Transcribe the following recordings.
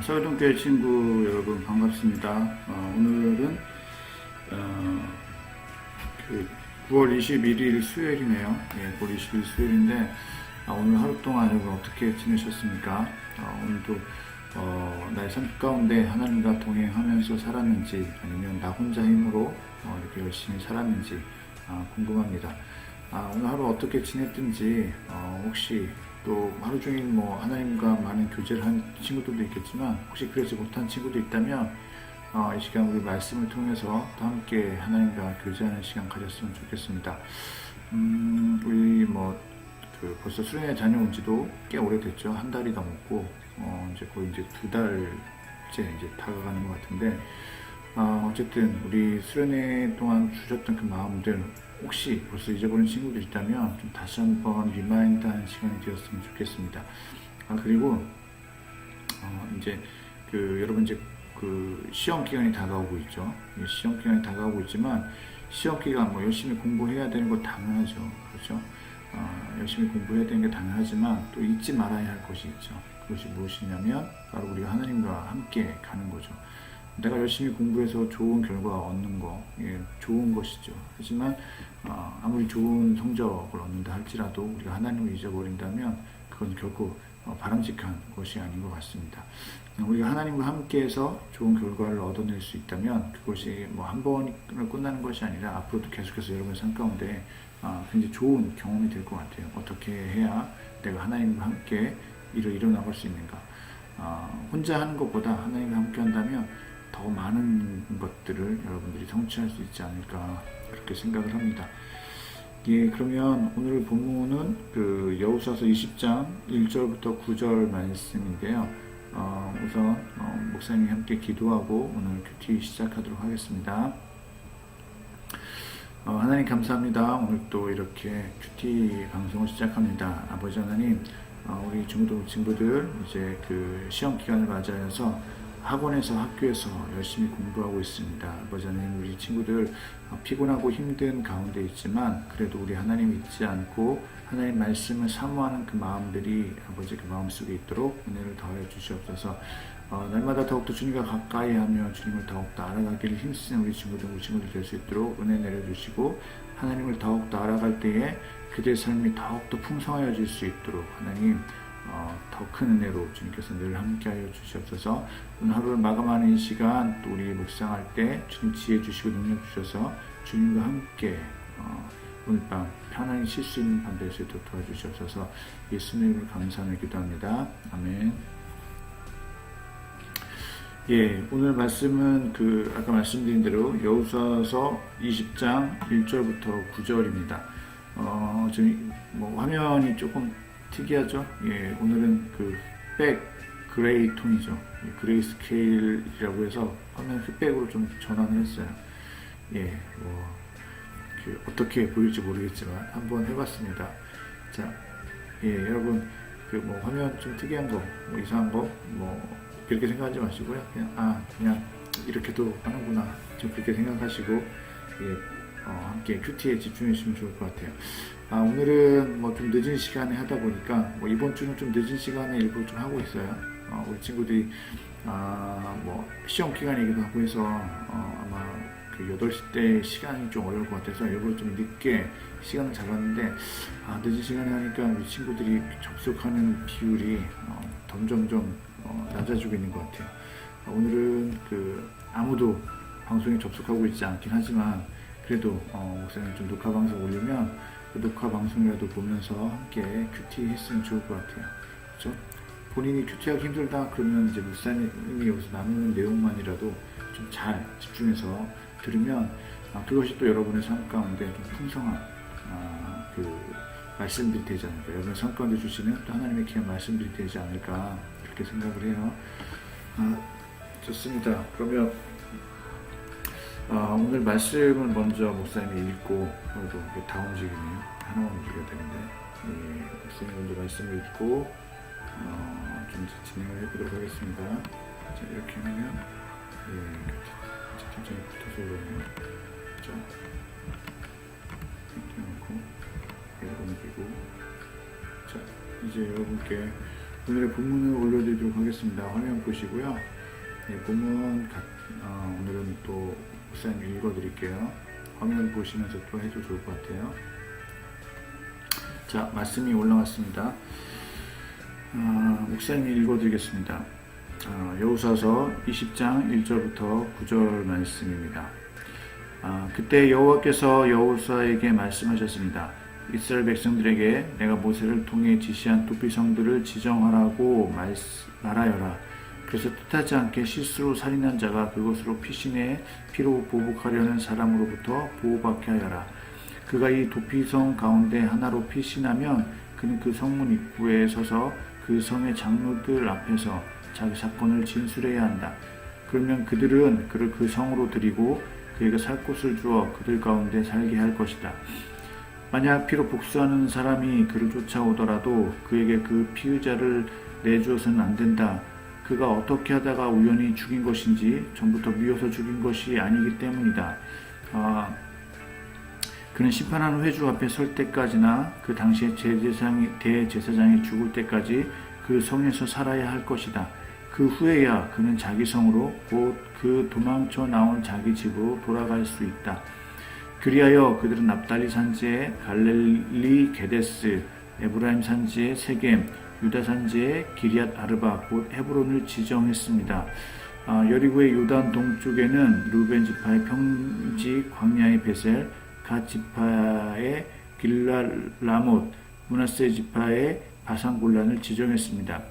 서울동교회 친구 여러분 반갑습니다. 오늘은 그 9월 21일 수요일이네요. 9월 20일 수요일인데 오늘 하루 동안 여러분 어떻게 지내셨습니까? 오늘도 나의 삶 가운데 하나님과 동행하면서 살았는지 아니면 나 혼자 힘으로 이렇게 열심히 살았는지 궁금합니다. 오늘 하루 어떻게 지냈든지 혹시 또 하루 종일 하나님과 많은 교제를 한 친구들도 있겠지만 혹시 그러지 못한 친구도 있다면 이 시간 우리 말씀을 통해서 또 함께 하나님과 교제하는 시간 가졌으면 좋겠습니다. 우리 벌써 수련회 다녀온 지도 꽤 오래됐죠. 한 달이 넘었고 이제 거의 이제 2달째 이제 다가가는 것 같은데 어쨌든 우리 수련회 동안 주셨던 그 마음들 혹시 벌써 잊어버린 친구들 있다면 좀 다시 한번 리마인드하는 시간이 되었으면 좋겠습니다. 그리고 이제 여러분 이제 시험 기간이 다가오고 있죠. 시험 기간이 다가오고 있지만 시험 기간 열심히 공부해야 되는 거 당연하죠. 그렇죠? 열심히 공부해야 되는 게 당연하지만 또 잊지 말아야 할 것이 있죠. 그것이 무엇이냐면 바로 우리가 하나님과 함께 가는 거죠. 내가 열심히 공부해서 좋은 결과 얻는 거, 좋은 것이죠. 하지만 아무리 좋은 성적을 얻는다 할지라도 우리가 하나님을 잊어버린다면 그건 결코 바람직한 것이 아닌 것 같습니다. 우리가 하나님과 함께해서 좋은 결과를 얻어낼 수 있다면 그것이 한 번으로 끝나는 것이 아니라 앞으로도 계속해서 여러분의 삶 가운데 굉장히 좋은 경험이 될 것 같아요. 어떻게 해야 내가 하나님과 함께 일을 이뤄나갈 수 있는가. 혼자 하는 것보다 하나님과 함께 한다면 더 많은 것들을 여러분들이 성취할 수 있지 않을까 그렇게 생각을 합니다. 그러면 오늘 본문은 여호수아서 20장 1절부터 9절 말씀인데요. 우선 목사님이 함께 기도하고 오늘 큐티 시작하도록 하겠습니다. 하나님 감사합니다. 오늘 또 이렇게 큐티 방송을 시작합니다. 아버지 하나님, 우리 친구들 이제 시험 기간을 맞이하여서 학원에서 학교에서 열심히 공부하고 있습니다. 아버지 하나님, 우리 친구들 피곤하고 힘든 가운데 있지만 그래도 우리 하나님 잊지 않고 하나님 말씀을 사모하는 그 마음들이 아버지 그 마음속에 있도록 은혜를 더하여 주시옵소서. 날마다 더욱더 주님과 가까이 하며 주님을 더욱더 알아가기를 힘쓰는 우리 친구들 될 수 있도록 은혜 내려주시고 하나님을 더욱더 알아갈 때에 그들의 삶이 더욱더 풍성하여질 수 있도록 하나님 더 큰 은혜로 주님께서 늘 함께하여 주시옵소서. 오늘 하루를 마감하는 이 시간 또 우리 묵상할 때 주님 지혜 주시고 능력 주셔서 주님과 함께 오늘 밤 편안히 쉴 수 있는 밤 될 수 있도록 도와주시옵소서. 예수님의 이름으로 감사하며 기도합니다. 아멘. 오늘 말씀은 아까 말씀드린 대로 여호수아서 20장 1절부터 9절입니다. 지금 화면이 조금 특이하죠? 오늘은 흑백 그레이 톤이죠. 그레이 스케일이라고 해서 화면 흑백으로 좀 전환을 했어요. 어떻게 보일지 모르겠지만 한번 해봤습니다. 자, 여러분 화면 좀 특이한 거, 이상한 거 그렇게 생각하지 마시고요. 그냥 이렇게도 하는구나. 좀 그렇게 생각하시고 함께 큐티에 집중해 주시면 좋을 것 같아요. 오늘은 좀 늦은 시간에 하다 보니까 이번 주는 좀 늦은 시간에 일부러 좀 하고 있어요. 우리 친구들이 시험 기간이기도 하고 해서 아마 8시 때 시간이 좀 어려울 것 같아서 일부러 좀 늦게 시간을 잡았는데 늦은 시간에 하니까 우리 친구들이 접속하는 비율이 점점점 낮아지고 있는 것 같아요. 오늘은 아무도 방송에 접속하고 있지 않긴 하지만 그래도 목사님 좀 녹화 방송 올리면 그 녹화 방송이라도 보면서 함께 큐티 했으면 좋을 것 같아요. 그렇죠? 본인이 큐티하기 힘들다 그러면 이제 목사님이 여기서 나누는 내용만이라도 좀 잘 집중해서 들으면 그것이 또 여러분의 삶 가운데 좀 풍성한 말씀들이 되지 않을까, 여러분의 삶 가운데 주시는 또 하나님의 귀한 말씀들이 되지 않을까 그렇게 생각을 해요. 좋습니다. 그러면 오늘 말씀을 먼저 목사님이 읽고 그리고 다 움직이네요. 하나만 움직여야 되는데 목사님이 먼저 말씀을 읽고 좀 진행을 해보도록 하겠습니다. 자, 이렇게 하면 천천히 붙어서 올라오네요. 자, 이렇게 놓고 옮기고 자, 이제 여러분께 오늘의 본문을 올려드리도록 하겠습니다. 화면 보시고요. 본문 오늘은 또 목사님 읽어드릴게요. 화면 보시면서 또 해도 좋을 것 같아요. 자, 말씀이 올라왔습니다. 목사님이 읽어드리겠습니다. 여호수아서 20장 1절부터 9절 말씀입니다. 그때 여호와께서 여호수아에게 말씀하셨습니다. 이스라엘 백성들에게 내가 모세를 통해 지시한 도피성들을 지정하라고 말하여라. 그래서 뜻하지 않게 실수로 살인한 자가 그것으로 피신해 피로 보복하려는 사람으로부터 보호받게 하여라. 그가 이 도피성 가운데 하나로 피신하면 그는 그 성문 입구에 서서 그 성의 장로들 앞에서 자기 사건을 진술해야 한다. 그러면 그들은 그를 그 성으로 들이고 그에게 살 곳을 주어 그들 가운데 살게 할 것이다. 만약 피로 복수하는 사람이 그를 쫓아오더라도 그에게 그 피의자를 내주어서는 안 된다. 그가 어떻게 하다가 우연히 죽인 것인지 전부터 미워서 죽인 것이 아니기 때문이다. 그는 심판하는 회주 앞에 설 때까지나 그 당시에 대제사장이 죽을 때까지 그 성에서 살아야 할 것이다. 그 후에야 그는 자기 성으로 곧 그 도망쳐 나온 자기 집으로 돌아갈 수 있다. 그리하여 그들은 납달리 산지에 갈릴리 게데스, 에브라임 산지에 세겜, 유다 산지에 기럇 아르바 곧 헤브론을 지정했습니다. 여리고의 요단 동쪽에는 루벤 지파의 평지 광야의 베셀, 갓 지파의 길랄 라못, 므낫세 지파의 바산 골란을 지정했습니다.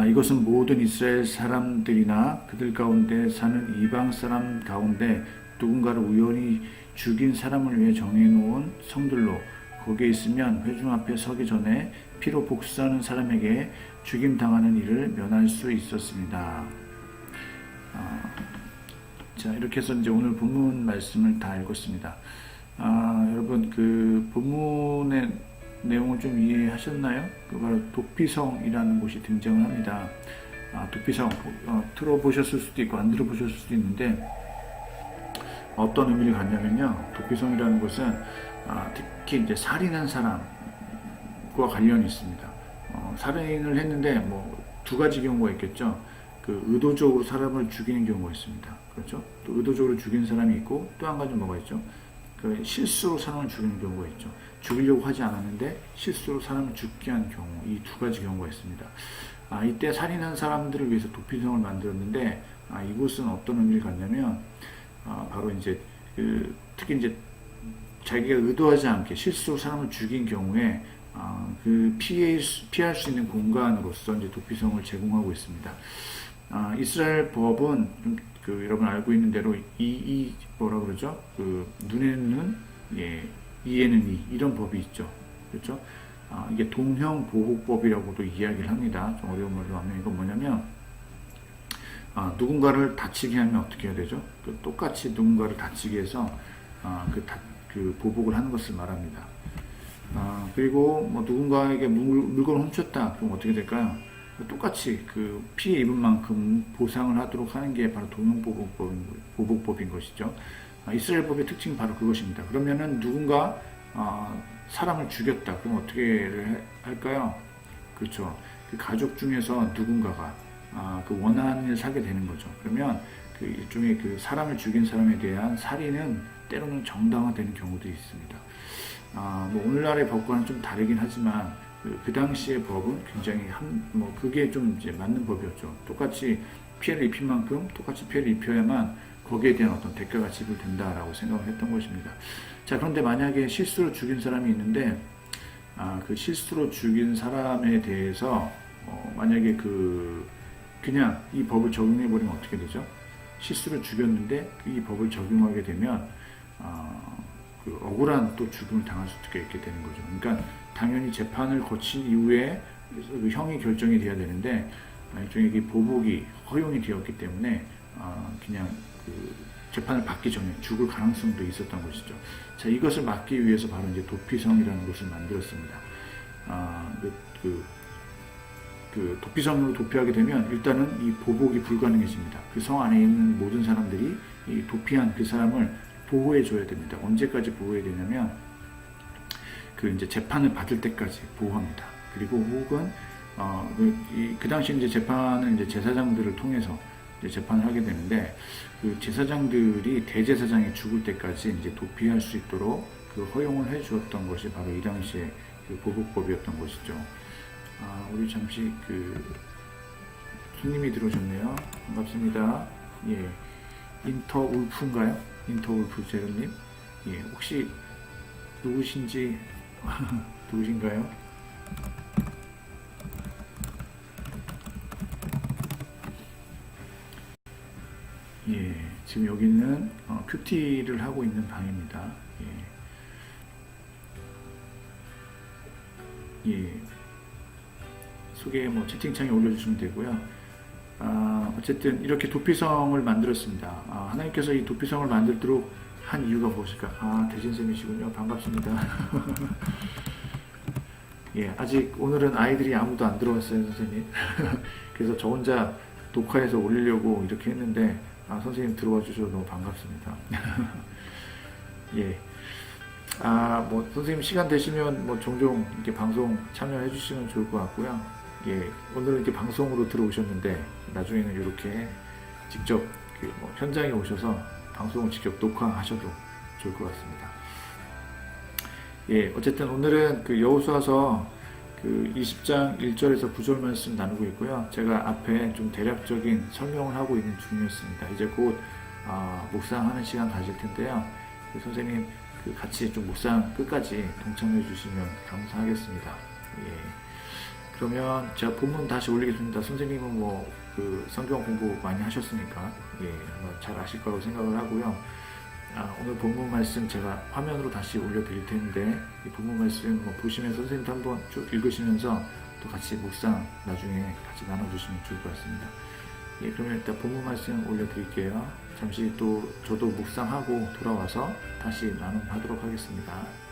이것은 모든 이스라엘 사람들이나 그들 가운데 사는 이방 사람 가운데 누군가를 우연히 죽인 사람을 위해 정해놓은 성들로 거기에 있으면 회중 앞에 서기 전에 피로 복수하는 사람에게 죽임당하는 일을 면할 수 있었습니다. 자, 이렇게 해서 이제 오늘 본문 말씀을 다 읽었습니다. 여러분 그 본문의 내용을 좀 이해하셨나요? 그 바로 도피성이라는 곳이 등장을 합니다. 도피성 들어보셨을 수도 있고 안 들어보셨을 수도 있는데 어떤 의미를 갖냐면요. 도피성이라는 곳은 특히 이제 살인한 사람과 관련이 있습니다. 살인을 했는데 뭐 두 가지 경우가 있겠죠. 그 의도적으로 사람을 죽이는 경우가 있습니다. 그렇죠? 또 의도적으로 죽인 사람이 있고 또 한 가지 뭐가 있죠? 그 실수로 사람을 죽이는 경우가 있죠. 죽이려고 하지 않았는데 실수로 사람을 죽게 한 경우, 이 두 가지 경우가 있습니다. 이때 살인한 사람들을 위해서 도피성을 만들었는데 이곳은 어떤 의미를 갖냐면 바로 이제 특히 이제 자기가 의도하지 않게 실수로 사람을 죽인 경우에 피할 수 있는 공간으로서 이제 도피성을 제공하고 있습니다. 이스라엘 법은 좀 여러분 알고 있는 대로 뭐라 그러죠? 눈에는 눈, 이에는 이 이런 법이 있죠. 그렇죠? 이게 동형 보호법이라고도 이야기를 합니다. 좀 어려운 말로 하면 이건 뭐냐면 누군가를 다치게 하면 어떻게 해야 되죠? 똑같이 누군가를 다치게 해서 그 보복을 하는 것을 말합니다. 그리고 뭐 누군가에게 물건을 훔쳤다. 그럼 어떻게 될까요? 똑같이 그 피해 입은 만큼 보상을 하도록 하는 게 바로 동형보복법인 것이죠. 이스라엘 법의 특징이 바로 그것입니다. 그러면은 누군가 사람을 죽였다. 그럼 어떻게 할까요? 그렇죠. 그 가족 중에서 누군가가 그 원하는 일을 사게 되는 거죠. 그러면 그 일종의 그 사람을 죽인 사람에 대한 살인은 때로는 정당화되는 경우도 있습니다. 뭐 오늘날의 법과는 좀 다르긴 하지만 그 당시의 법은 굉장히 그게 좀 이제 맞는 법이었죠. 똑같이 피해를 입힌 만큼 똑같이 피해를 입혀야만 거기에 대한 어떤 대가가 지불된다라고 생각을 했던 것입니다. 자, 그런데 만약에 실수로 죽인 사람이 있는데 그 실수로 죽인 사람에 대해서 만약에 그냥 이 법을 적용해 버리면 어떻게 되죠? 실수로 죽였는데 이 법을 적용하게 되면 그 억울한 또 죽음을 당할 수도 있게 되는 거죠. 그러니까 당연히 재판을 거친 이후에 그 형이 결정이 돼야 되는데 일종의 보복이 허용이 되었기 때문에 그냥 그 재판을 받기 전에 죽을 가능성도 있었던 것이죠. 자, 이것을 막기 위해서 바로 이제 도피성이라는 것을 만들었습니다. 그 도피성으로 도피하게 되면 일단은 이 보복이 불가능해집니다. 그 성 안에 있는 모든 사람들이 이 도피한 그 사람을 보호해 줘야 됩니다. 언제까지 보호해야 되냐면 그 이제 재판을 받을 때까지 보호합니다. 그리고 혹은 그 당시 이제 재판은 이제 제사장들을 통해서 이제 재판을 하게 되는데, 그 제사장들이 대제사장이 죽을 때까지 이제 도피할 수 있도록 그 허용을 해 주었던 것이 바로 이 당시에 그 보복법이었던 것이죠. 우리 잠시 그 손님이 들어오셨네요. 반갑습니다. 예, 인터울프인가요? 인터울프 제로님. 예, 혹시 누구신지 누구신가요? 예, 지금 여기는 큐티를 하고 있는 방입니다. 예, 예, 소개 뭐 채팅창에 올려주시면 되고요. 어쨌든 이렇게 도피성을 만들었습니다. 하나님께서 이 도피성을 만들도록 한 이유가 무엇일까? 대진쌤이시군요. 반갑습니다. 예, 아직 오늘은 아이들이 아무도 안 들어왔어요, 선생님. 그래서 저 혼자 녹화해서 올리려고 이렇게 했는데, 선생님 들어와 주셔서 너무 반갑습니다. 예. 뭐, 선생님 시간 되시면 뭐 종종 이렇게 방송 참여해 주시면 좋을 것 같고요. 예. 오늘은 이렇게 방송으로 들어오셨는데, 나중에는 이렇게 직접 뭐 현장에 오셔서 방송을 직접 녹화하셔도 좋을 것 같습니다. 예. 어쨌든 오늘은 그 여호수아서 그 20장 1절에서 9절 말씀 나누고 있고요. 제가 앞에 좀 대략적인 설명을 하고 있는 중이었습니다. 이제 곧 묵상하는 시간 가질 텐데요. 그 선생님 그 같이 좀 묵상 끝까지 동참해 주시면 감사하겠습니다. 예. 그러면 제가 본문 다시 올리겠습니다. 선생님은 뭐 그 성경 공부 많이 하셨으니까 잘 아실 거라고 생각을 하고요. 오늘 본문 말씀 제가 화면으로 다시 올려드릴 텐데, 이 본문 말씀 뭐 보시면서 선생님도 한번 쭉 읽으시면서 또 같이 묵상 나중에 같이 나눠주시면 좋을 것 같습니다. 예, 그러면 일단 본문 말씀 올려드릴게요. 잠시 또 저도 묵상하고 돌아와서 다시 나눔하도록 하겠습니다.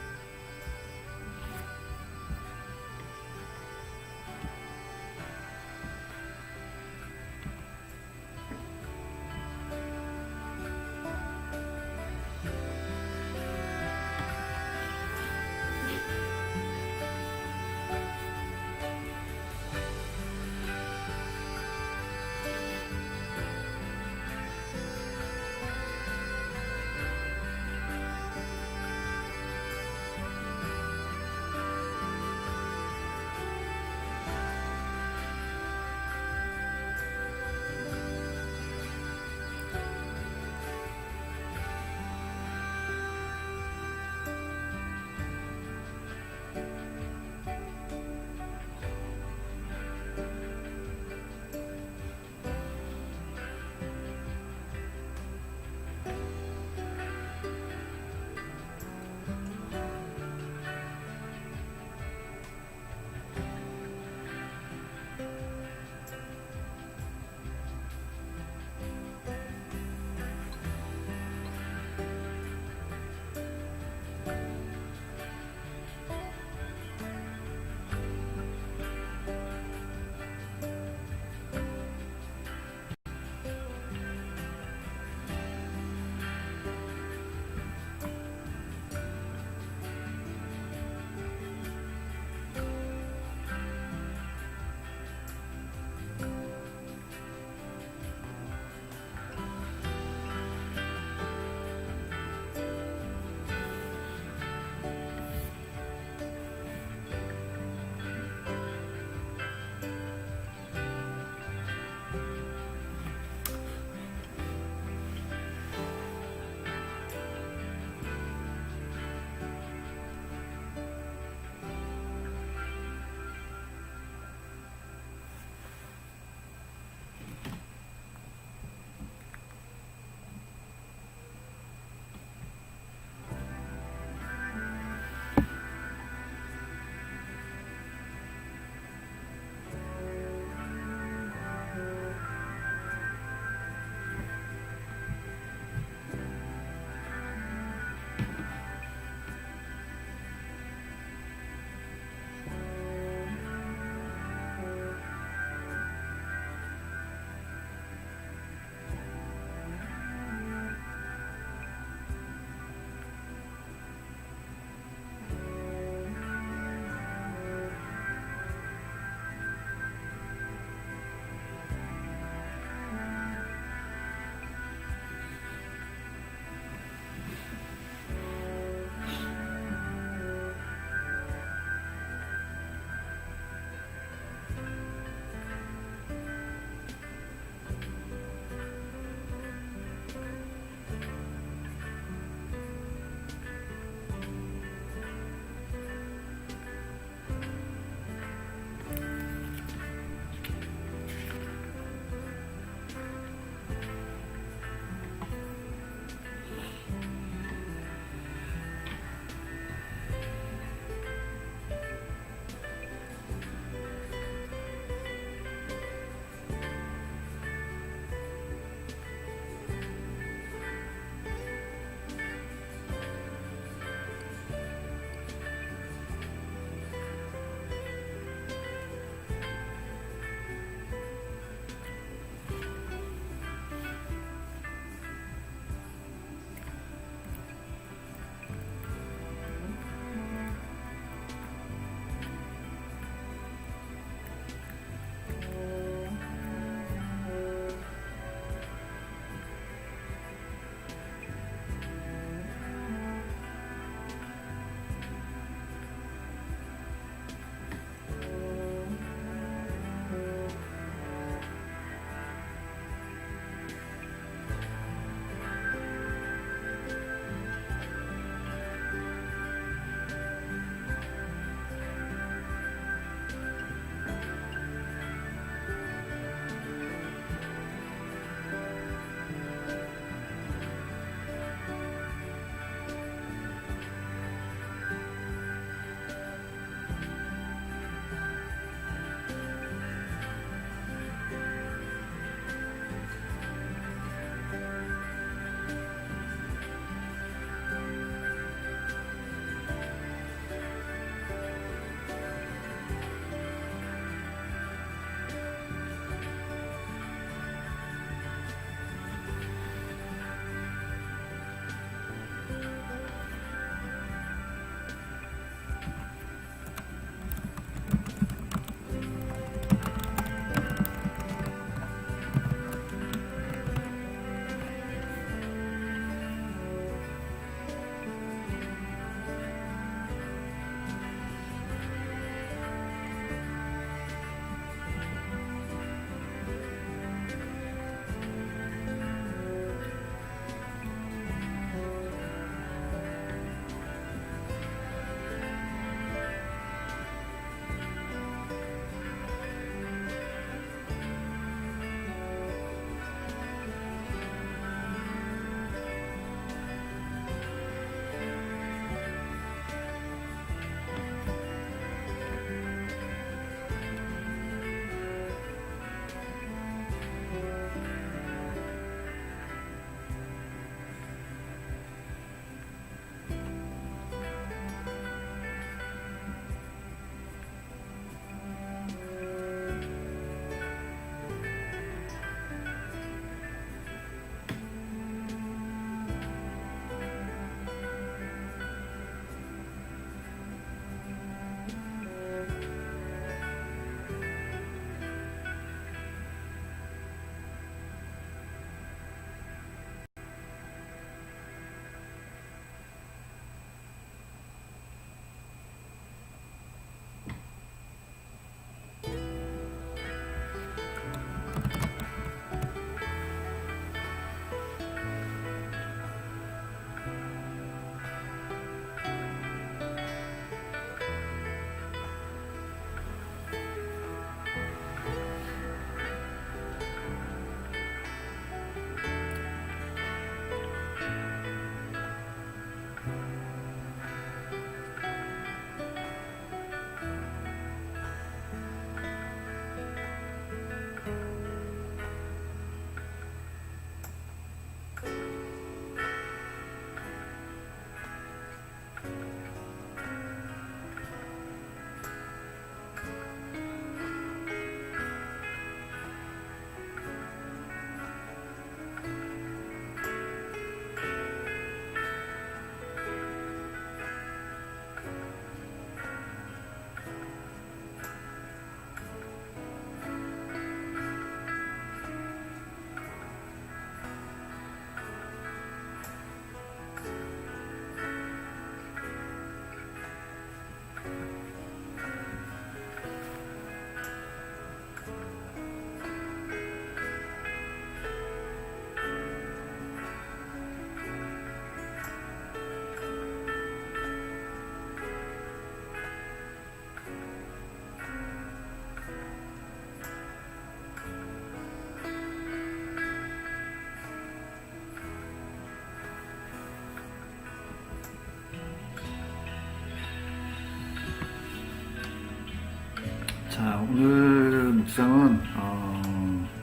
자, 오늘 묵상은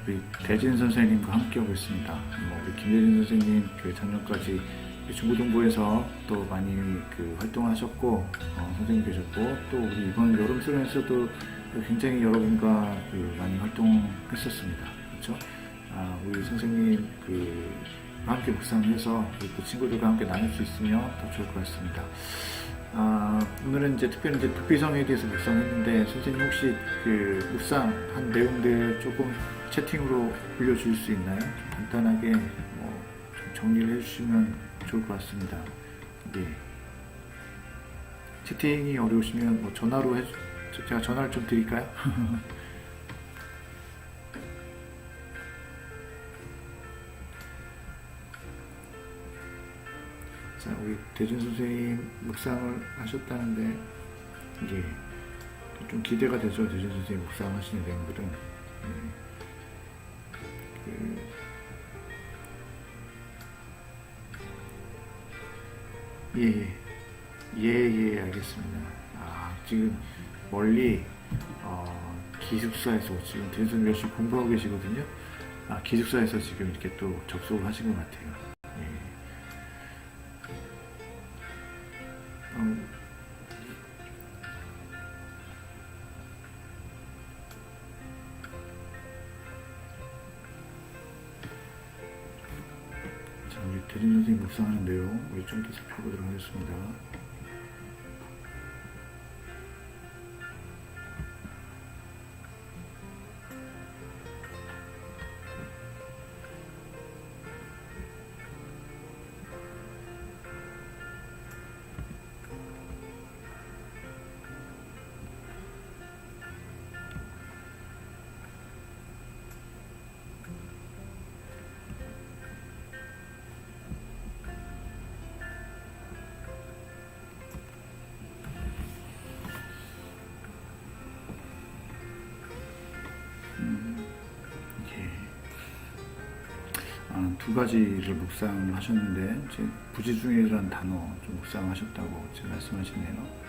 우리 대진 선생님과 함께 하고 있습니다. 우리 김대진 선생님 작년까지 중고등부에서 또 많이 활동을 하셨고 선생님 계셨고, 또 우리 이번 여름 수련에서도 굉장히 여러분과 많이 활동했었습니다. 그렇죠? 우리 선생님 함께 묵상해서 또 친구들과 함께 나눌 수 있으면 더 좋을 것 같습니다. 오늘은 특별히 불비성에 대해서 묵상했는데, 선생님 혹시 묵상한 내용들 조금 채팅으로 올려줄 수 있나요? 좀 간단하게 좀 정리를 해주시면 좋을 것 같습니다. 네. 채팅이 어려우시면 전화로 제가 전화를 좀 드릴까요? 자, 우리 대준 선생님 묵상을 하셨다는데, 이게 좀 기대가 되죠. 대준 선생님 묵상하시는 내용들은. 예, 알겠습니다. 지금 멀리 기숙사에서 지금 대준 선생님 열심히 공부하고 계시거든요. 기숙사에서 지금 이렇게 또 접속을 하신 것 같아요. 자, 우리 대진 선생님 묵상하는 내용 우리 좀 더 살펴보도록 하겠습니다. 두 가지를 묵상하셨는데, 부지중이라는 단어 좀 묵상하셨다고 말씀하시네요.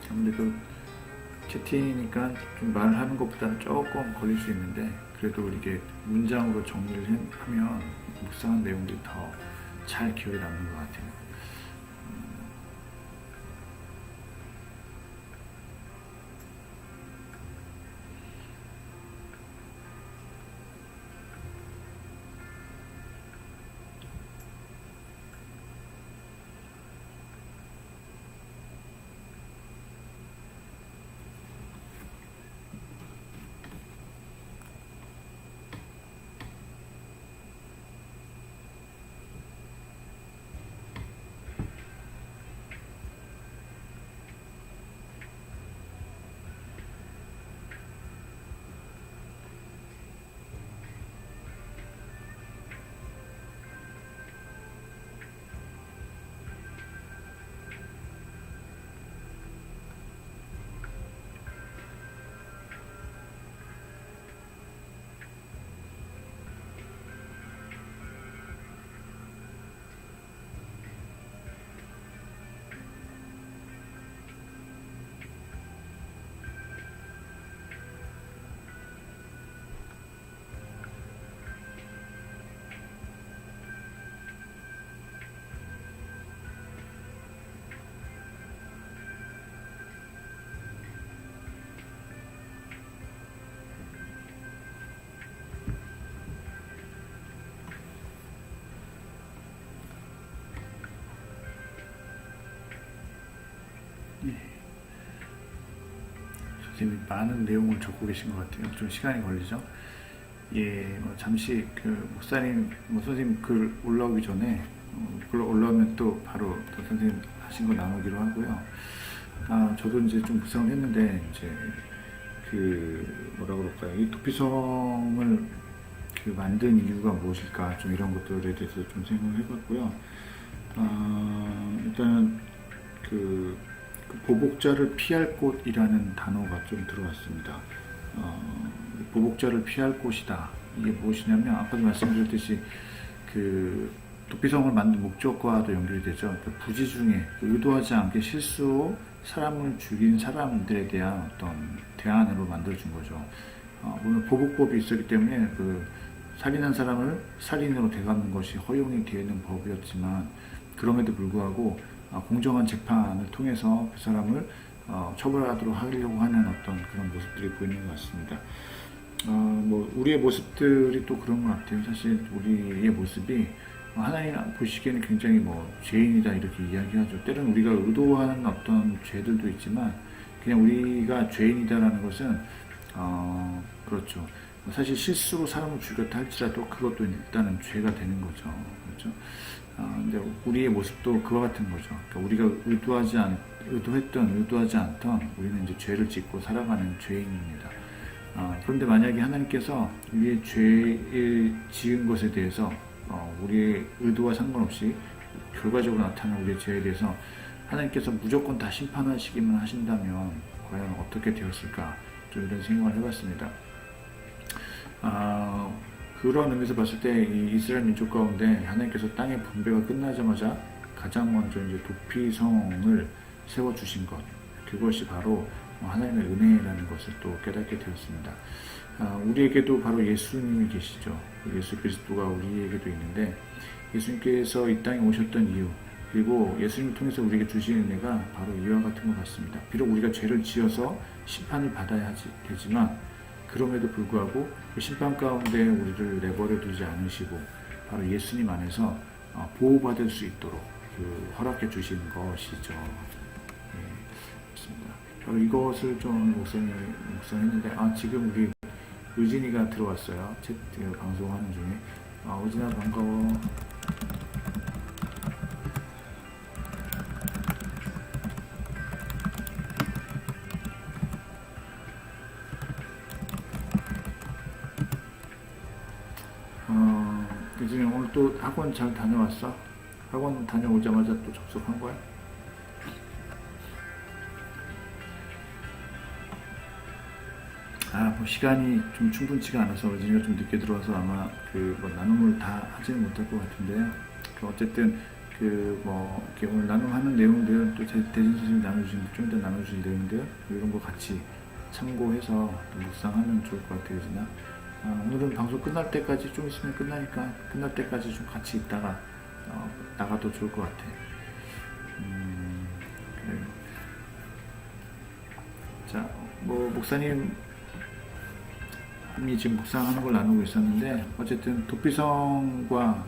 아무래도 채팅이니까 좀 말하는 것보다는 조금 걸릴 수 있는데, 그래도 이게 문장으로 정리를 하면 묵상한 내용들이 더 잘 기억에 남는 것 같아요. 선생님이 많은 내용을 적고 계신 것 같아요. 좀 시간이 걸리죠. 예, 잠시 목사님, 선생님 글 올라오기 전에 글 올라오면 또 바로 또 선생님 하신 거 나누기로 하고요. 저도 이제 좀 묵상을 했는데 이제 뭐라 그럴까요? 이 도피성을 만든 이유가 무엇일까? 좀 이런 것들에 대해서 좀 생각을 해봤고요. 일단은 보복자를 피할 곳이라는 단어가 좀 들어왔습니다. 보복자를 피할 곳이다. 이게 무엇이냐면 아까도 말씀드렸듯이 도피성을 만든 목적과도 연결이 되죠. 부지 중에 의도하지 않게 실수로 사람을 죽인 사람들에 대한 어떤 대안으로 만들어준 거죠. 물론 보복법이 있었기 때문에 살인한 사람을 살인으로 되갚는 것이 허용이 되어 있는 법이었지만 그럼에도 불구하고 공정한 재판을 통해서 그 사람을 처벌하도록 하려고 하는 어떤 그런 모습들이 보이는 것 같습니다. 우리의 모습들이 또 그런 것 같아요. 사실 우리의 모습이 하나님 보시기에는 굉장히 죄인이다 이렇게 이야기하죠. 때로는 우리가 의도한 어떤 죄들도 있지만 그냥 우리가 죄인이다라는 것은 그렇죠. 사실 실수로 사람을 죽였다 할지라도 그것도 일단은 죄가 되는 거죠. 그렇죠. 근데 우리의 모습도 그와 같은 거죠. 그러니까 우리가 의도하지 않던 우리는 이제 죄를 짓고 살아가는 죄인입니다. 그런데 만약에 하나님께서 우리의 죄를 지은 것에 대해서 우리의 의도와 상관없이 결과적으로 나타나는 우리의 죄에 대해서 하나님께서 무조건 다 심판하시기만 하신다면 과연 어떻게 되었을까? 좀 이런 생각을 해봤습니다. 그런 의미에서 봤을 때 이 이스라엘 민족 가운데 하나님께서 땅의 분배가 끝나자마자 가장 먼저 이제 도피성을 세워주신 것, 그것이 바로 하나님의 은혜라는 것을 또 깨닫게 되었습니다. 우리에게도 바로 예수님이 계시죠. 예수 그리스도가 우리에게도 있는데 예수님께서 이 땅에 오셨던 이유, 그리고 예수님을 통해서 우리에게 주신 은혜가 바로 이와 같은 것 같습니다. 비록 우리가 죄를 지어서 심판을 받아야 되지만 그럼에도 불구하고 그 심판 가운데 우리를 내버려 두지 않으시고 바로 예수님 안에서 보호받을 수 있도록 허락해 주신 것이죠. 그렇습니다. 바로 이것을 좀 묵상했는데 지금 우리 의진이가 들어왔어요. 방송하는 중에. 의진아 반가워. 의진이 오늘 또 학원 잘 다녀왔어? 학원 다녀오자마자 또 접속한 거야? 시간이 좀 충분치가 않아서 의진이가 좀 늦게 들어와서 아마 나눔을 다 하지는 못할 것 같은데요. 어쨌든 이렇게 오늘 나눔하는 내용들 또 대진 선생님이 좀 이따 나눠주신 내용들 이런 거 같이 참고해서 묵상하면 좋을 것 같아요, 의진아. 오늘은 방송 끝날 때까지 좀 있으면 끝나니까 끝날 때까지 좀 같이 있다가 나가도 좋을 것 같아. 그래요. 자, 목사님이 지금 묵상하는 걸 나누고 있었는데 어쨌든 도피성과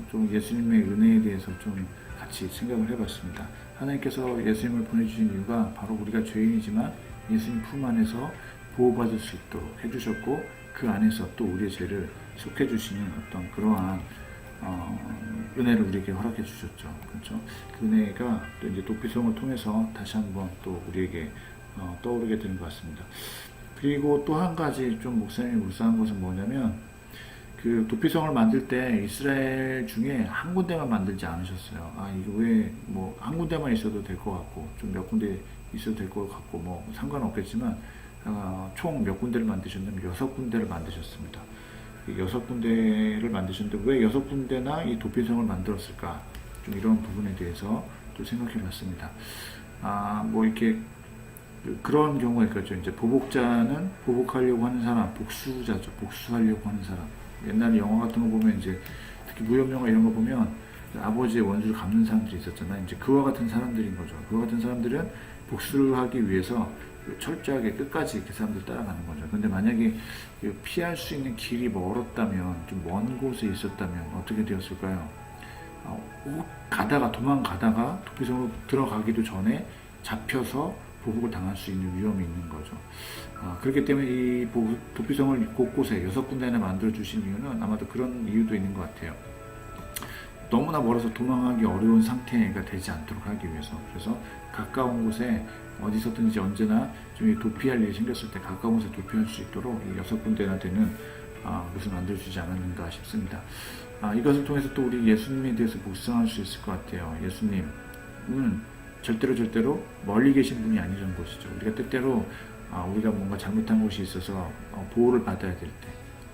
좀 예수님의 은혜에 대해서 좀 같이 생각을 해봤습니다. 하나님께서 예수님을 보내주신 이유가 바로 우리가 죄인이지만 예수님 품 안에서 보호받을 수 있도록 해주셨고 그 안에서 또 우리의 죄를 속해 주시는 어떤 그러한 은혜를 우리에게 허락해 주셨죠. 그렇죠? 그 은혜가 또 이제 도피성을 통해서 다시 한번 또 우리에게 떠오르게 되는 것 같습니다. 그리고 또 한 가지 좀 목사님이 묵상한 것은 뭐냐면 도피성을 만들 때 이스라엘 중에 한 군데만 만들지 않으셨어요. 이거 왜 한 군데만 있어도 될 것 같고 좀 몇 군데 있어도 될 것 같고 상관없겠지만 총 몇 군데를 만드셨냐면 6군데를 만드셨습니다. 6군데를 만드셨는데 왜 6군데나 이 도피성을 만들었을까? 좀 이런 부분에 대해서 또 생각해 봤습니다. 이렇게 그런 경우가 있겠죠. 이제 보복자는 보복하려고 하는 사람, 복수자죠. 복수하려고 하는 사람. 옛날에 영화 같은 거 보면 이제 특히 무협 영화 이런 거 보면 아버지의 원수를 갚는 사람들이 있었잖아요. 이제 그와 같은 사람들인 거죠. 그와 같은 사람들은 복수를 하기 위해서 철저하게 끝까지 그 사람들 따라가는 거죠. 근데 만약에 피할 수 있는 길이 멀었다면, 좀 먼 곳에 있었다면 어떻게 되었을까요? 도망가다가 도피성으로 들어가기도 전에 잡혀서 보복을 당할 수 있는 위험이 있는 거죠. 그렇기 때문에 이 도피성을 곳곳에 6군데나 만들어 주신 이유는 아마도 그런 이유도 있는 것 같아요. 너무나 멀어서 도망하기 어려운 상태가 되지 않도록 하기 위해서. 그래서 가까운 곳에 어디서든지 언제나 좀 도피할 일이 생겼을 때 가까운 곳에 도피할 수 있도록 이 6군데나 되는 곳을 만들어주지 않았는가 싶습니다. 이것을 통해서 또 우리 예수님에 대해서 묵상할 수 있을 것 같아요. 예수님은 절대로 멀리 계신 분이 아니라는 것이죠. 우리가 때때로 우리가 뭔가 잘못한 것이 있어서 보호를 받아야 될 때,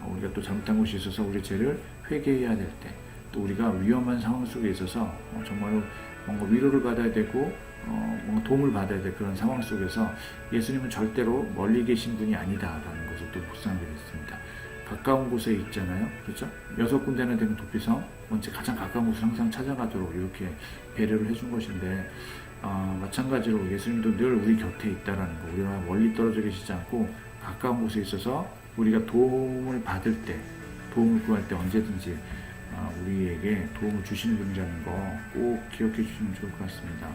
우리가 또 잘못한 것이 있어서 우리 죄를 회개해야 될 때, 또 우리가 위험한 상황 속에 있어서 정말로 뭔가 위로를 받아야 되고 뭔가 도움을 받아야 될 그런 상황 속에서 예수님은 절대로 멀리 계신 분이 아니다라는 것을 또 묵상하게 됐습니다. 가까운 곳에 있잖아요. 그렇죠? 6군데나 되는 도피성, 먼저 가장 가까운 곳을 항상 찾아가도록 이렇게 배려를 해준 것인데, 마찬가지로 예수님도 늘 우리 곁에 있다라는 거, 우리가 멀리 떨어져 계시지 않고 가까운 곳에 있어서 우리가 도움을 받을 때, 도움을 구할 때 언제든지 우리에게 도움을 주시는 분이라는 거 꼭 기억해 주시면 좋을 것 같습니다.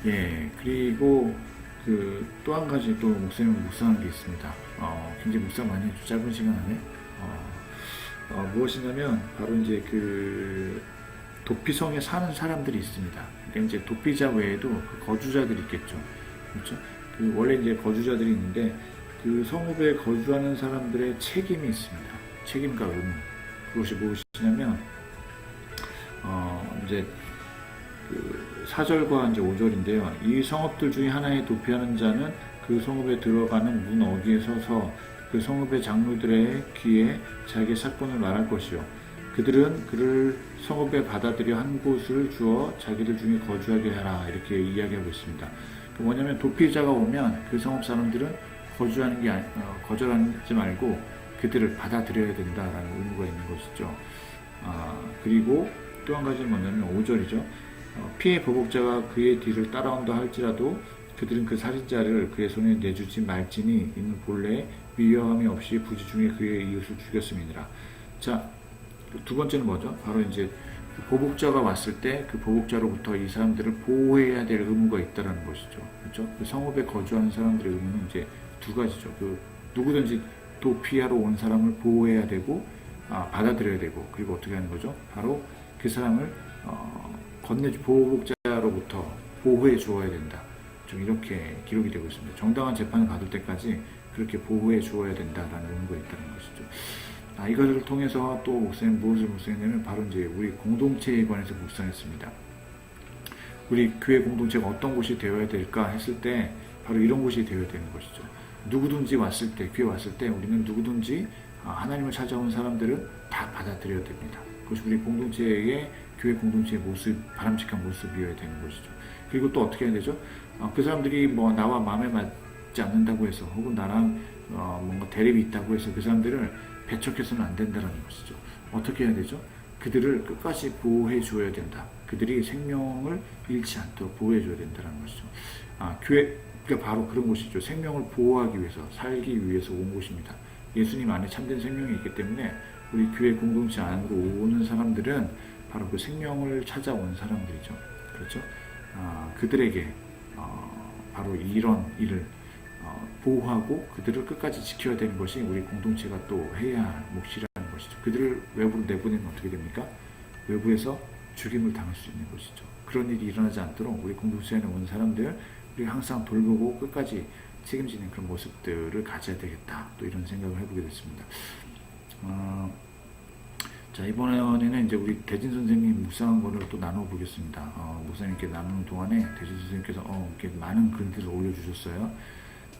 예, 그리고 또 한 가지 또 목사님을 묵상한 게 있습니다. 굉장히 묵상 많이 했죠. 짧은 시간 안에. 무엇이냐면, 바로 이제 도피성에 사는 사람들이 있습니다. 그러니까 이제 도피자 외에도 거주자들이 있겠죠. 그렇죠? 원래 이제 거주자들이 있는데, 성읍에 거주하는 사람들의 책임이 있습니다. 책임과 의무. 그것이 무엇이냐면, 이제 4절과 이제 5절인데요. 이 성읍들 중에 하나에 도피하는 자는 그 성읍에 들어가는 문 어귀에 서서 그 성읍의 장로들의 귀에 자기의 사건을 말할 것이요. 그들은 그를 성읍에 받아들여 한 곳을 주어 자기들 중에 거주하게 하라. 이렇게 이야기하고 있습니다. 뭐냐면 도피자가 오면 그 성읍 사람들은 거절하지 말고 그들을 받아들여야 된다라는 의무가 있는 것이죠. 그리고 또 한 가지는 뭐냐면 5절이죠. 피해 보복자가 그의 뒤를 따라온다 할지라도 그들은 그 살인자를 그의 손에 내주지 말지니 이는 본래 위험함이 없이 부지중에 그의 이웃을 죽였음이니라. 자, 두 번째는 뭐죠? 바로 이제 보복자가 왔을 때 그 보복자로부터 이 사람들을 보호해야 될 의무가 있다는 것이죠. 그렇죠? 성읍에 거주하는 사람들의 의무는 이제 두 가지죠. 누구든지 도피하러 온 사람을 보호해야 되고 받아들여야 되고, 그리고 어떻게 하는 거죠? 바로 그 사람을 보복자로부터 보호해 주어야 된다. 좀 이렇게 기록이 되고 있습니다. 정당한 재판을 받을 때까지 그렇게 보호해 주어야 된다라는 의무가 있다는 것이죠. 이것을 통해서 또 목사님 무엇을 묵상했냐면 바로 이제 우리 공동체에 관해서 묵상했습니다. 우리 교회 공동체가 어떤 곳이 되어야 될까 했을 때 바로 이런 곳이 되어야 되는 것이죠. 누구든지 왔을 때, 교회 왔을 때 우리는 누구든지 하나님을 찾아온 사람들을 다 받아들여야 됩니다. 그것이 우리 공동체의 교회 공동체의 모습, 바람직한 모습이어야 되는 것이죠. 그리고 또 어떻게 해야 되죠? 그 사람들이 나와 마음에 맞지 않는다고 해서, 혹은 나랑 뭔가 대립이 있다고 해서 그 사람들을 배척해서는 안 된다는 것이죠. 어떻게 해야 되죠? 그들을 끝까지 보호해 줘야 된다. 그들이 생명을 잃지 않도록 보호해 줘야 된다는 것이죠. 교회가 바로 그런 곳이죠. 생명을 보호하기 위해서, 살기 위해서 온 곳입니다. 예수님 안에 참된 생명이 있기 때문에 우리 교회 공동체 안으로 오는 사람들은 바로 그 생명을 찾아온 사람들이죠. 그렇죠? 그들에게 바로 이런 일을 보호하고 그들을 끝까지 지켜야 되는 것이 우리 공동체가 또 해야 할 몫이라는 것이죠. 그들을 외부로 내보내면 어떻게 됩니까? 외부에서 죽임을 당할 수 있는 것이죠. 그런 일이 일어나지 않도록 우리 공동체에 온 사람들, 우리가 항상 돌보고 끝까지 책임지는 그런 모습들을 가져야 되겠다. 또 이런 생각을 해보게 됐습니다. 자, 이번에는 이제 우리 대진 선생님 묵상한 거를 또 나눠보겠습니다. 목사님께 나누는 동안에 대진 선생님께서 이렇게 많은 글들을 올려주셨어요.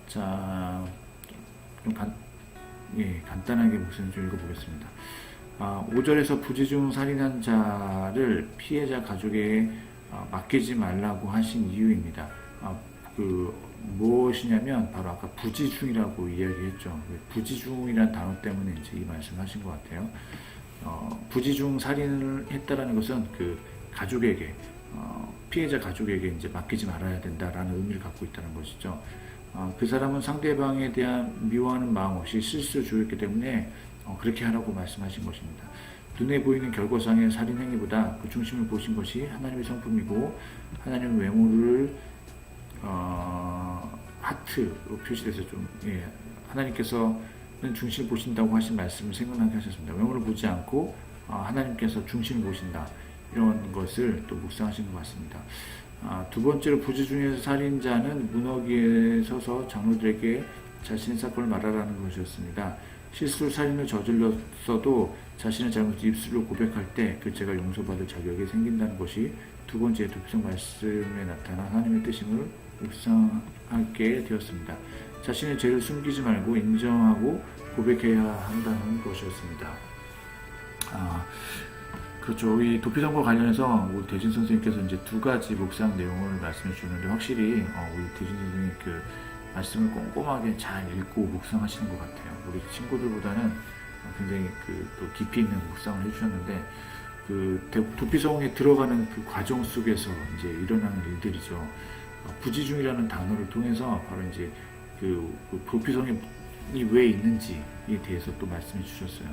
자, 좀 간단하게 목사님 좀 읽어보겠습니다. 5절에서 부지중 살인한 자를 피해자 가족에 맡기지 말라고 하신 이유입니다. 무엇이냐면 바로 아까 부지중이라고 이야기했죠. 부지중이라는 단어 때문에 이제 이 말씀하신 것 같아요. 부지중 살인을 했다라는 것은 그 가족에게, 피해자 가족에게 이제 맡기지 말아야 된다라는 의미를 갖고 있다는 것이죠. 그 사람은 상대방에 대한 미워하는 마음 없이 실수를 조였기 때문에 그렇게 하라고 말씀하신 것입니다. 눈에 보이는 결과상의 살인 행위보다 그 중심을 보신 것이 하나님의 성품이고 하나님의 외모를 하트로 표시돼서 좀 하나님께서는 중심을 보신다고 하신 말씀을 생각나게 하셨습니다. 외모를 보지 않고 하나님께서 중심을 보신다, 이런 것을 또 묵상하신 것 같습니다. 두 번째로, 부지 중에서 살인자는 문어기에 서서 장로들에게 자신의 사건을 말하라는 것이었습니다. 실수로 살인을 저질렀어도 자신의 잘못을 입술로 고백할 때 그 죄가 용서받을 자격이 생긴다는 것이 두 번째 도피성 말씀에 나타난 하나님의 뜻임을 묵상하게 되었습니다. 자신의 죄를 숨기지 말고 인정하고 고백해야 한다는 것이었습니다. 그렇죠. 이 도피성과 관련해서 우리 대진 선생님께서 이제 두 가지 묵상 내용을 말씀해 주셨는데, 확실히 우리 대진 선생님이 그 말씀을 꼼꼼하게 잘 읽고 묵상하시는 것 같아요. 우리 친구들보다는 굉장히 또 깊이 있는 묵상을 해주셨는데, 도피성에 들어가는 그 과정 속에서 이제 일어나는 일들이죠. 부지중이라는 단어를 통해서 바로 이제 도피성이 왜 있는지에 대해서 또 말씀해 주셨어요.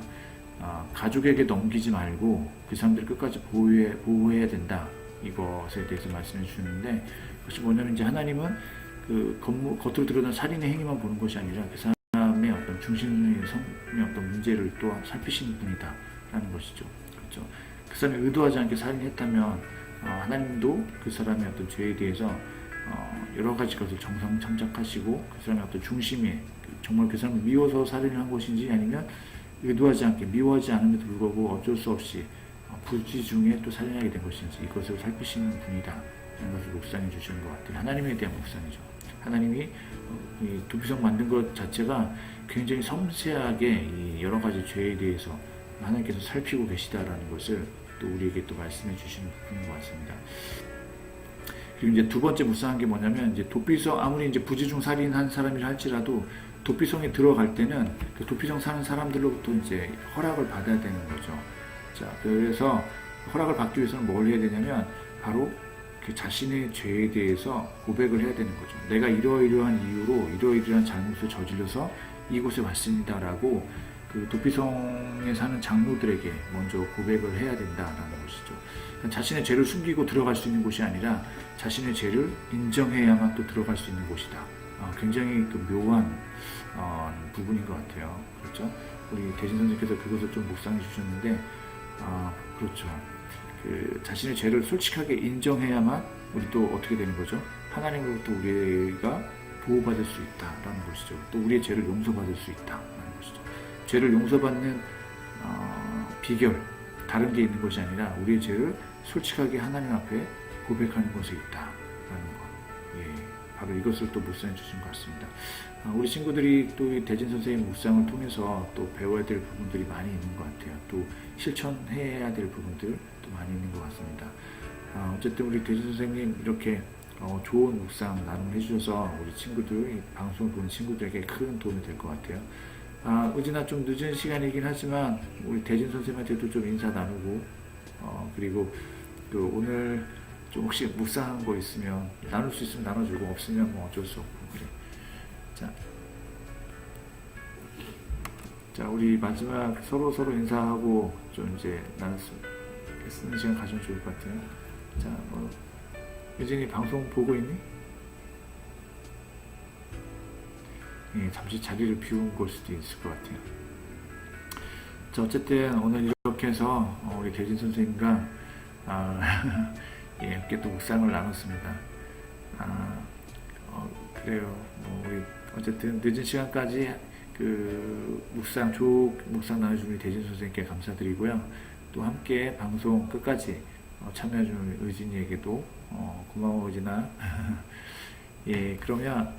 가족에게 넘기지 말고 그 사람들을 끝까지 보호해야 된다, 이것에 대해서 말씀해 주셨는데, 그것이 뭐냐면, 이제 하나님은 겉으로 드러난 살인의 행위만 보는 것이 아니라 그 사람의 어떤 중심의 성의 어떤 문제를 또 살피시는 분이다라는 것이죠. 그렇죠. 그 사람이 의도하지 않게 살인했다면 하나님도 그 사람의 어떤 죄에 대해서 여러 가지 것을 정상 참작하시고, 그 사람의 어떤 중심에 정말 그 사람을 미워서 살인을 한 것인지, 아니면 의도하지 않게 미워하지 않음에도 불구하고 어쩔 수 없이 부지 중에 또 살인하게 된 것인지, 이것을 살피시는 분이다 라는 것을 묵상해 주시는 것 같아요. 하나님에 대한 묵상이죠. 하나님이 이 도피성 만든 것 자체가 굉장히 섬세하게 이 여러 가지 죄에 대해서 하나님께서 살피고 계시다라는 것을 또 우리에게 또 말씀해 주시는 부분인 것 같습니다. 그리고 이제 두 번째 묵상한 게 뭐냐면, 이제 도피성, 아무리 이제 부지중 살인한 사람이라 할지라도 도피성에 들어갈 때는 그 도피성 사는 사람들로부터 이제 허락을 받아야 되는 거죠. 자, 그래서 허락을 받기 위해서는 뭘 해야 되냐면, 바로 그 자신의 죄에 대해서 고백을 해야 되는 거죠. 내가 이러이러한 이유로 이러이러한 잘못을 저질러서 이곳에 왔습니다라고 그 도피성에 사는 장로들에게 먼저 고백을 해야 된다라는 것이죠. 자신의 죄를 숨기고 들어갈 수 있는 곳이 아니라 자신의 죄를 인정해야만 또 들어갈 수 있는 곳이다. 굉장히 묘한 부분인 것 같아요. 그렇죠? 우리 대신 선생님께서 그것을 좀 묵상해 주셨는데, 그렇죠. 자신의 죄를 솔직하게 인정해야만 우리도 어떻게 되는 거죠? 하나님으로부터 우리가 보호받을 수 있다라는 것이죠. 또 우리의 죄를 용서받을 수 있다라는 것이죠. 죄를 용서받는 비결, 다른 게 있는 것이 아니라 우리의 죄를 솔직하게 하나님 앞에 고백하는 것에 있다라는 것. 바로 이것을 또 묵상해 주신 것 같습니다. 우리 친구들이 또 대진 선생님 묵상을 통해서 또 배워야 될 부분들이 많이 있는 것 같아요. 또 실천해야 될 부분들 또 많이 있는 것 같습니다. 어쨌든 우리 대진 선생님 이렇게 좋은 묵상 나눔을 해주셔서 우리 친구들, 이 방송을 보는 친구들에게 큰 도움이 될 것 같아요. 의진아, 좀 늦은 시간이긴 하지만 우리 대진 선생님한테도 좀 인사 나누고, 그리고 오늘 좀 혹시 묵상한 거 있으면 나눌 수 있으면 나눠주고, 없으면 뭐 어쩔 수 없고 그래. 자, 우리 마지막 서로 인사하고 좀 이제 쓰는 시간 가지면 좋을 것 같아요. 자, 유진이 방송 보고 있니? 예, 잠시 자리를 비운 걸 수도 있을 것 같아요. 자, 어쨌든 오늘 이렇게 해서 우리 대진 선생님과 예, 함께 또 묵상을 나눴습니다. 그래요. 우리 어쨌든 늦은 시간까지 묵상 나눠주신 대진 선생님께 감사드리고요. 또 함께 방송 끝까지 참여해주는 의진이에게도 고마워, 의진아. 예, 그러면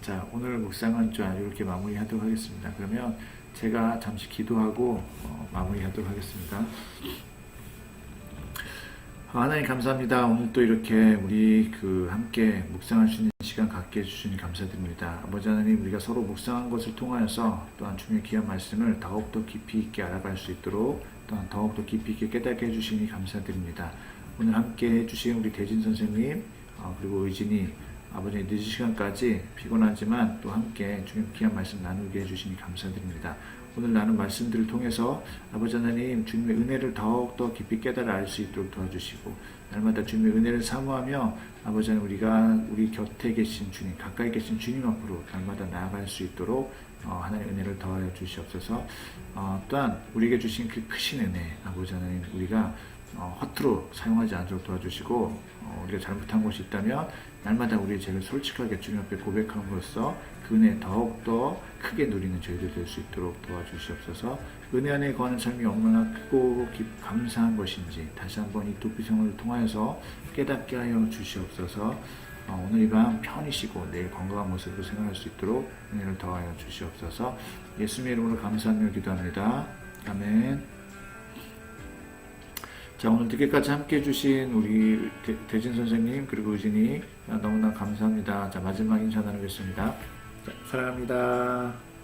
자, 오늘 묵상은 좀 이렇게 마무리하도록 하겠습니다. 그러면 제가 잠시 기도하고 마무리하도록 하겠습니다. 하나님 감사합니다. 오늘 또 이렇게 우리 함께 묵상할 수 있는 시간 갖게 해주시니 감사드립니다. 아버지 하나님, 우리가 서로 묵상한 것을 통하여서 또한 주님의 귀한 말씀을 더욱더 깊이 있게 알아갈 수 있도록, 또한 더욱더 깊이 있게 깨닫게 해주시니 감사드립니다. 오늘 함께 해주신 우리 대진 선생님, 그리고 의진이 아버지 늦은 시간까지 피곤하지만 또 함께 주님 귀한 말씀 나누게 해주시니 감사드립니다. 오늘 나눈 말씀들을 통해서 아버지 하나님 주님의 은혜를 더욱더 깊이 깨달아 알 수 있도록 도와주시고 날마다 주님의 은혜를 사모하며 아버지 하나님 우리가 우리 곁에 계신 주님 가까이 계신 주님 앞으로 날마다 나아갈 수 있도록 하나님의 은혜를 더하여 주시옵소서. 또한 우리에게 주신 그 크신 은혜 아버지 하나님 우리가 허투루 사용하지 않도록 도와주시고 우리가 잘못한 것이 있다면 날마다 우리의 죄를 솔직하게 주님 앞에 고백함으로써 그 은혜 더욱더 크게 누리는 저희들 될 수 있도록 도와주시옵소서. 은혜 안에 거하는 삶이 얼마나 크고 감사한 것인지 다시 한번 이 도피성을 통하여서 깨닫게 하여 주시옵소서. 오늘 이 밤 편히 쉬고 내일 건강한 모습으로 생활할 수 있도록 은혜를 더하여 주시옵소서. 예수님의 이름으로 감사하며 기도합니다. 아멘. 자, 오늘 늦게까지 함께 해주신 우리 대진 선생님 그리고 의진이 너무나 감사합니다. 자, 마지막 인사 나누겠습니다. 자, 사랑합니다.